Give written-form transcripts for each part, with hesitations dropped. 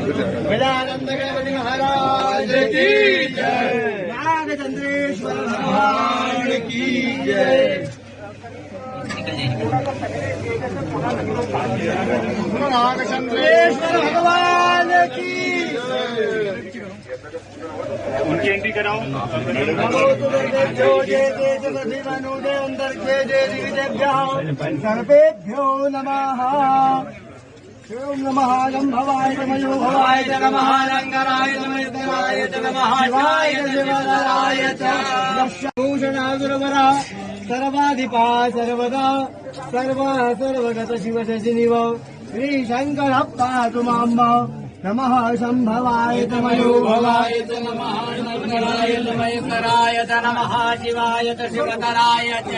गजानंद गणपति महाराज की जय। नागचंद्रेश्वर भगवान की जय। नागचंद्रेश्वर भगवान की उनकी एंट्री कराओ। सर्वेभ्यो नमः। ओम नमः गंभवाय नमो भवाय नमः रंगराय नमः शिवाय शिवराय च भूषणासुरवरा सर्वाधिपा सर्वदा सर्वा सर्वगत शिव शनिव श्री शंकर पातु मां। नमः शंभवाय तमयो भवाय नमः शंकराय नमः नमः शिवाय शिवतराय च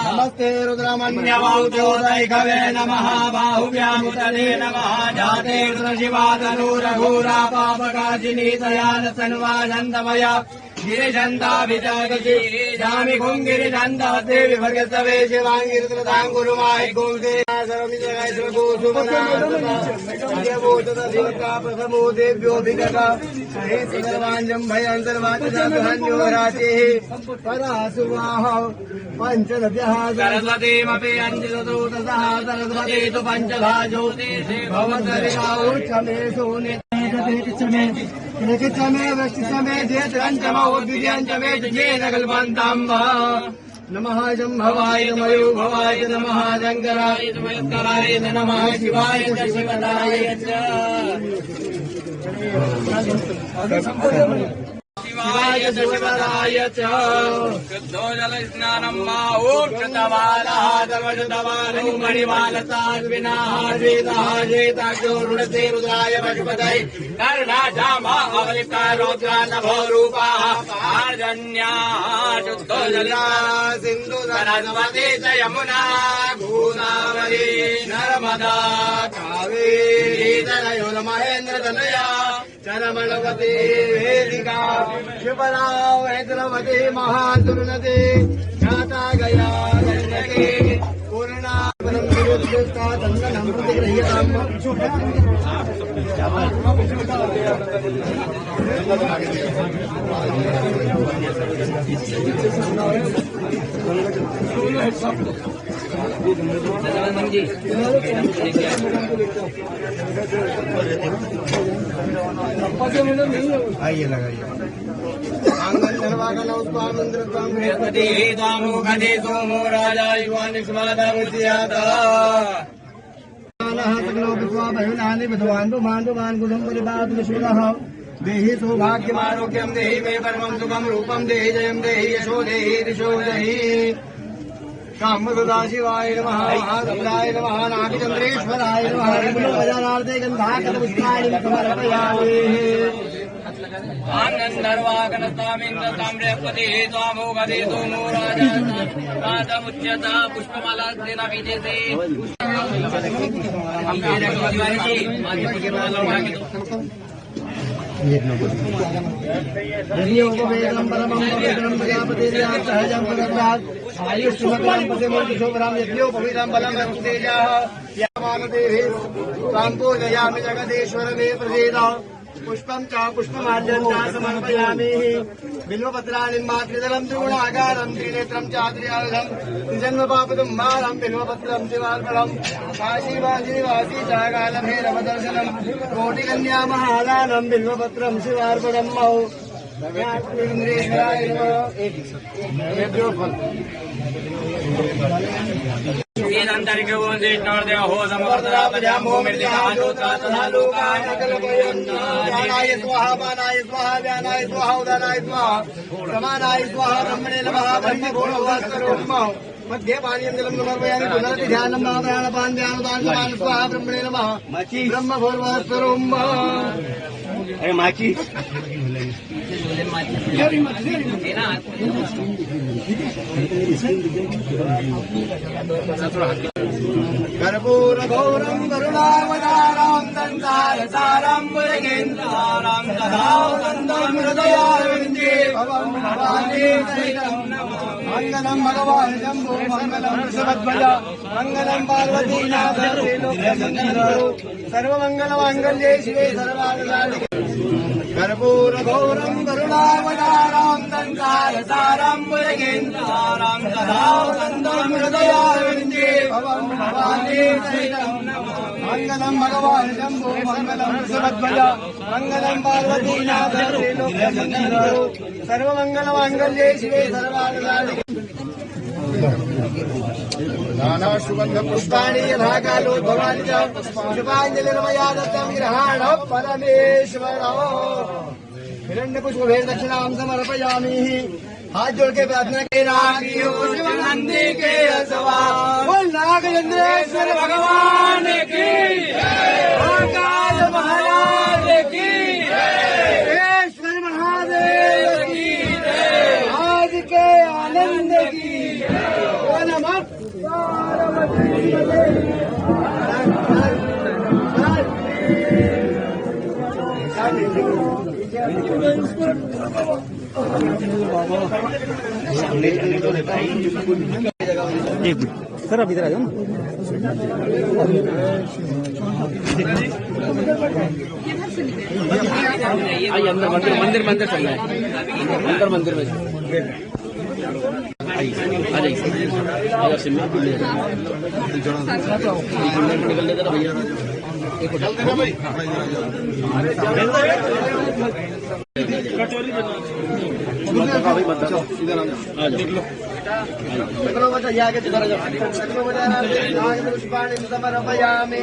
नमस्ते रुद्रमन्यवौद्योदय कवे नमः बाहुव्यामुतले नमः जाते शिवातनूरघोरा पापकाजिनी दयाल सन्वानन्दमया गिरिजन्दाभिजागति जामि कुङ्गिरिजन्दाते विभगतवे शिवाङ्गिरित्रतां गुरुमाय गोदे प्रथमो देव्योऽभिगता हे सर्वाञ्जं भयन्तर्वाचन्यो रातेः परासुवाः पञ्चदभ्यः सरस्वतीमपि अञ्जलतो ततः सरस्वती तु पञ्चधा ज्योतिषे भवन्तरिषाउच्छमे सोनिमे लिखितमे वृष्टिसमे जेतरञ्चमोद्विजयञ्चमे जेन कल्पन्ताम्ब। नमः शंभवाय नमयो भवाय नमः शंकराय नमस्काराय नमः शिवाय शिवराय च शिवाय शिवराय च शुद्धो जल स्नानं मा ओम शतवालः तवशतवालो मणिमालसाद्विनाः श्वेतः श्वेताख्यो रुणते रुद्राय पशुपतये कर्णाजामा अवलिप्ता रौद्रा नभो रूपाः आर्जन्याः शुद्धो जला सिन्धु सरस्वती च यमुना गोदावरी नर्मदा कावेरी तनयोर् महेन्द्रतनया चरमणवती वेदिका शिवराव हैदराबादी महातुर्नदे जाता गया गंगे पूर्णा परम विरुद्ध दंडनम प्रतिगृह्यताम। आइए लगाइए आंगन निर्वागन उत्पादन बृहस्पति दामोघे सोमो राजा युवान स्मादामुच्यता बहुनानि विद्वान् बुमान् गुणं परिपात विशुद्धः देहि सौभाग्यमारोग्यं देहि मे परमं सुखं रूपं देहि जयं देहि यशो देहि दिशो देहि। कामसदाशिवाय नमः महारुद्राय नमः नागचन्द्रेश्वराय नमः गजानार्थे गन्धाकरपुष्पाणि समर्पयामि। आनन्दर्वागनतामिन्द्र ताम्रपति त्वामोघे सोमो राजा पादमुच्यता पुष्पमालार्चेन विजेते। यज्ञोपवेदं परमं पवित्रं प्रजापतिर्यां सहजं पदग्रात् आयुष्मग्नं प्रतिमूर्तिशोभरां यज्ञोपवेदं बलं तेजाः यामानदेहे काम्पोजयामि जगदीश्वर मे प्रसीद। पुष्पं च पुष्पमाल्यं च समर्पयामि। बिल्वपत्राणि मातृदलं त्रिगुणाकारं त्रिनेत्रं च त्रियायुधं त्रिजन्मपापदुम्बारं बिल्वपत्रं शिवार्पणं काशीवासिनिवासी च कालभैरवदर्शनं कोटिकन्यामहादानं बिल्वपत्रं शिवार्पणं मौ। ज्ञानाय स्वाहा मानाय स्वाहा व्यानाय स्वाहा उदानाय स्वाहा समानाय स्वाहा ब्रह्मणे नमः ब्रह्मभूर्भुवस्वरूपम् मध्ये पानीयं जलं समर्पयामि पुनरपि ध्यानं प्राणापान ध्यानोदान स्वाहा ब्रह्मणे नमः ब्रह्मभूर्भुवस्वरूपम्। अरे माची कर्पूरगौरं करुणावतारं संसार सारं मुरगेन्द्रहारं ददाौ तन्दं हृदयारविन्दे भवं भवानी सहितं मङ्गलं भगवान् शम्भो मङ्गलं वृषभध्वज मङ्गलं पार्वतीनाथ सर्वमङ्गलमाङ्गल्ये शिवे सर्वार्थसाधिके कर्पूरगौरं करुणावतारं संसार सारं मुरगेन्द्रहारं ददाौ तन्दं हृदयारविन्दे भवं भवानी सहितं मङ्गलं भगवान् शम्भो मङ्गलं वृषभध्वज मङ्गलं पार्वतीनाथ सर्वमङ्गलमाङ्गल्ये शिवे सर्वार्थसाधिके नाना सुगंध पुष्पाणि यथा कालो भवानि च पुष्पाञ्जलिर्मया दत्तं गृहाण परमेश्वर हिरण्यपुष्प भेद दक्षिणां समर्पयामि हाथ जोड़ के प्रार्थना के नंदी के असवा बोल नागेंद्रेश्वर भगवान की महाकाल महाराज की ईश्वर महादेव की आज के आनंद की नमः सर अब इधर आ जाओ ना। आइए अंदर मंदिर मंदिर चलना है, अंदर मंदिर में आ जाइए निकल लेते ना भैया पुष्पाणि समर्पयामि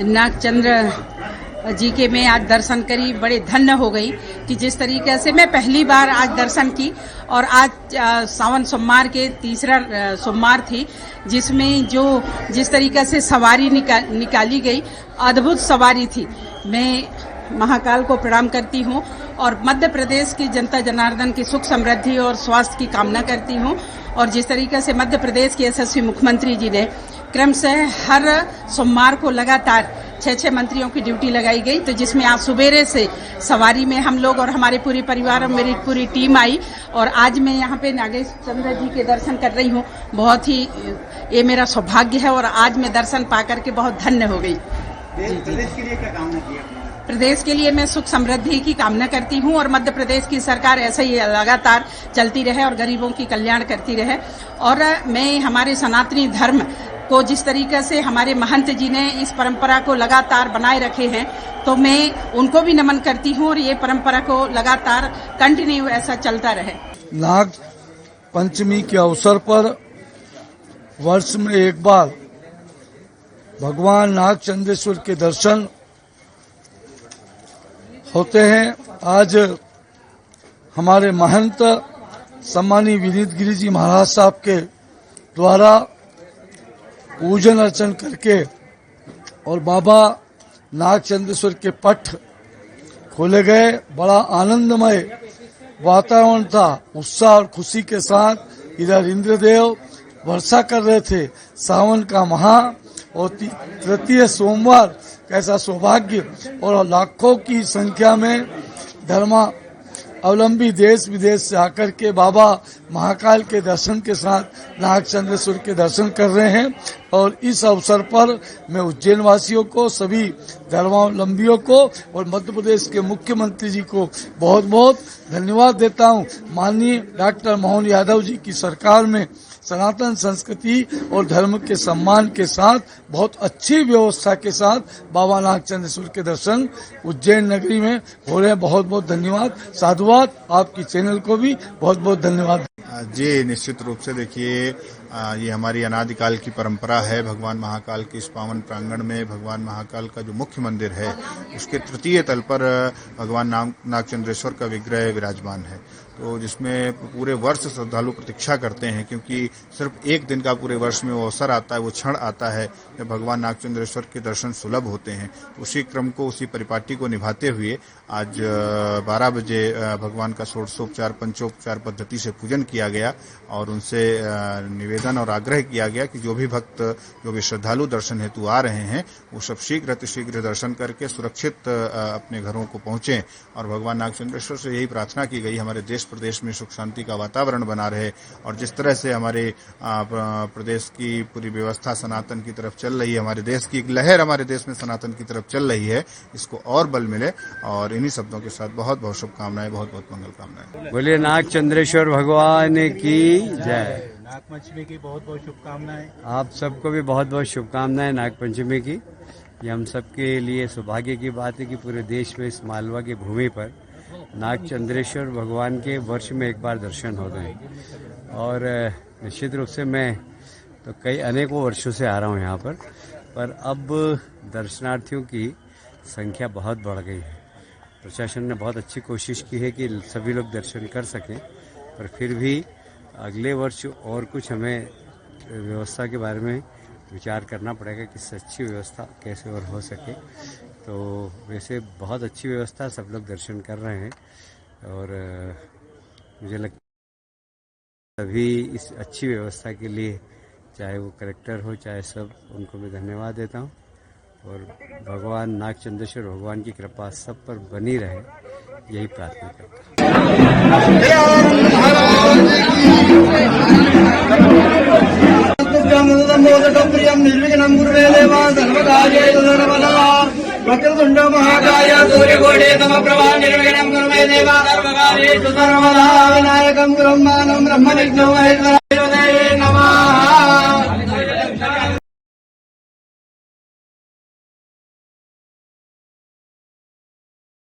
नागचंद्र जी के मैं आज दर्शन करी, बड़े धन्य हो गई कि जिस तरीके से मैं पहली बार आज दर्शन की और आज सावन सोमवार के तीसरा सोमवार थी, जिसमें जिस तरीके से सवारी निकाली गई, अद्भुत सवारी थी। मैं महाकाल को प्रणाम करती हूँ और मध्य प्रदेश की जनता जनार्दन की सुख समृद्धि और स्वास्थ्य की कामना करती हूँ। और जिस तरीके से मध्य प्रदेश के यशस्वी मुख्यमंत्री जी ने क्रम से हर सोमवार को लगातार 6 मंत्रियों की ड्यूटी लगाई गई, तो जिसमें आज सुबेरे से सवारी में हम लोग और हमारे पूरे परिवार और मेरी पूरी टीम आई और आज मैं यहाँ पे नागेंद्र जी के दर्शन कर रही हूँ। बहुत ही ये मेरा सौभाग्य है और आज मैं दर्शन पा करके बहुत धन्य हो गई। प्रदेश के लिए क्या कामना की आपने? प्रदेश के लिए मैं सुख समृद्धि की कामना करती हूँ और मध्य प्रदेश की सरकार ऐसे ही लगातार चलती रहे और गरीबों की कल्याण करती रहे। और मैं हमारे सनातनी धर्म को जिस तरीके से हमारे महंत जी ने इस परंपरा को लगातार बनाए रखे हैं, तो मैं उनको भी नमन करती हूँ और ये परंपरा को लगातार कंटिन्यू ऐसा चलता रहे। नाग पंचमी के अवसर पर वर्ष में एक बार भगवान नागचंद्रेश्वर के दर्शन होते हैं। आज हमारे महंत सम्मानी विनीत गिरी जी महाराज साहब के द्वारा पूजन अर्चन करके और बाबा नागचंद्रेश्वर के पट खोले गए। बड़ा आनंदमय वातावरण था, उत्साह और खुशी के साथ इधर इंद्रदेव वर्षा कर रहे थे। सावन का महा और तृतीय सोमवार, कैसा सौभाग्य। और लाखों की संख्या में धर्मा अवलंबी देश विदेश से आकर के बाबा महाकाल के दर्शन के साथ नागचंद्रेश्वर के दर्शन कर रहे हैं। और इस अवसर पर मैं उज्जैन वासियों को, सभी धर्मावलंबियों को और मध्य प्रदेश के मुख्यमंत्री जी को बहुत बहुत धन्यवाद देता हूं। माननीय डॉक्टर मोहन यादव जी की सरकार में सनातन संस्कृति और धर्म के सम्मान के साथ बहुत अच्छी व्यवस्था के साथ बाबा नागचंद्रेश्वर के दर्शन उज्जैन नगरी में हो रहे हैं। बहुत बहुत धन्यवाद, साधुवाद। आपकी चैनल को भी बहुत बहुत धन्यवाद। जी, निश्चित रूप से देखिए, ये हमारी अनादिकाल की परंपरा है। भगवान महाकाल के इस पावन प्रांगण में भगवान महाकाल का जो मुख्य मंदिर है, उसके तृतीय तल पर भगवान नागचंद्रेश्वर का विग्रह विराजमान है। तो जिसमें पूरे वर्ष श्रद्धालु प्रतीक्षा करते हैं, क्योंकि सिर्फ एक दिन का पूरे वर्ष में वो अवसर आता है, वो क्षण आता है जब भगवान नागचंद्रेश्वर के दर्शन सुलभ होते हैं। उसी क्रम को, उसी परिपाटी को निभाते हुए आज 12 बजे भगवान का षोडशोपचार पंचोपचार पद्धति से पूजन किया गया और उनसे निवेदन और आग्रह किया गया कि जो भी भक्त, जो भी श्रद्धालु दर्शन हेतु आ रहे हैं, वो सब शीघ्र दर्शन करके सुरक्षित अपने घरों को पहुंचें। और भगवान नागचंद्रेश्वर से यही प्रार्थना की गई, हमारे देश प्रदेश में सुख शांति का वातावरण बना रहे और जिस तरह से हमारे प्रदेश की पूरी व्यवस्था सनातन की तरफ चल रही है, हमारे देश की एक लहर हमारे देश में सनातन की तरफ चल रही है, इसको और बल मिले। और इन्हीं शब्दों के साथ बहुत बहुत शुभकामनाएं, बहुत बहुत मंगल कामनाएं। बोलिए नागचंद्रेश्वर भगवान की जय। नागपंचमी की बहुत बहुत शुभकामनाएं। आप सबको भी बहुत बहुत शुभकामनाएं नागपंचमी की। ये हम सबके लिए सौभाग्य की बात है कि पूरे देश में इस मालवा की भूमि पर नागचंद्रेश्वर भगवान के वर्ष में एक बार दर्शन होते हैं। और निश्चित रूप से मैं तो अनेकों वर्षों से आ रहा हूँ यहाँ पर अब दर्शनार्थियों की संख्या बहुत बढ़ गई है। प्रशासन ने बहुत अच्छी कोशिश की है कि सभी लोग दर्शन कर सकें, पर फिर भी अगले वर्ष और कुछ हमें व्यवस्था के बारे में विचार करना पड़ेगा कि अच्छी व्यवस्था कैसे और हो सके। तो वैसे बहुत अच्छी व्यवस्था, सब लोग दर्शन कर रहे हैं और मुझे लगता है सभी इस अच्छी व्यवस्था के लिए, चाहे वो कलेक्टर हो चाहे सब, उनको मैं धन्यवाद देता हूँ। और भगवान नागचंद्रेश्वर भगवान की कृपा सब पर बनी रहे, यही प्रार्थना करता हूँ। निर्विघ्नं कुरु देवा सर्वकार्येषु सर्वदा वक्रतुण्ड महाकाय सूर्यकोटि समप्रभा निर्विघ्नं कुरु मे देवा सर्वकार्येषु सर्वदा विनायकं ब्रह्माणं ब्रह्मविघ्नो महेश्वराय नमः।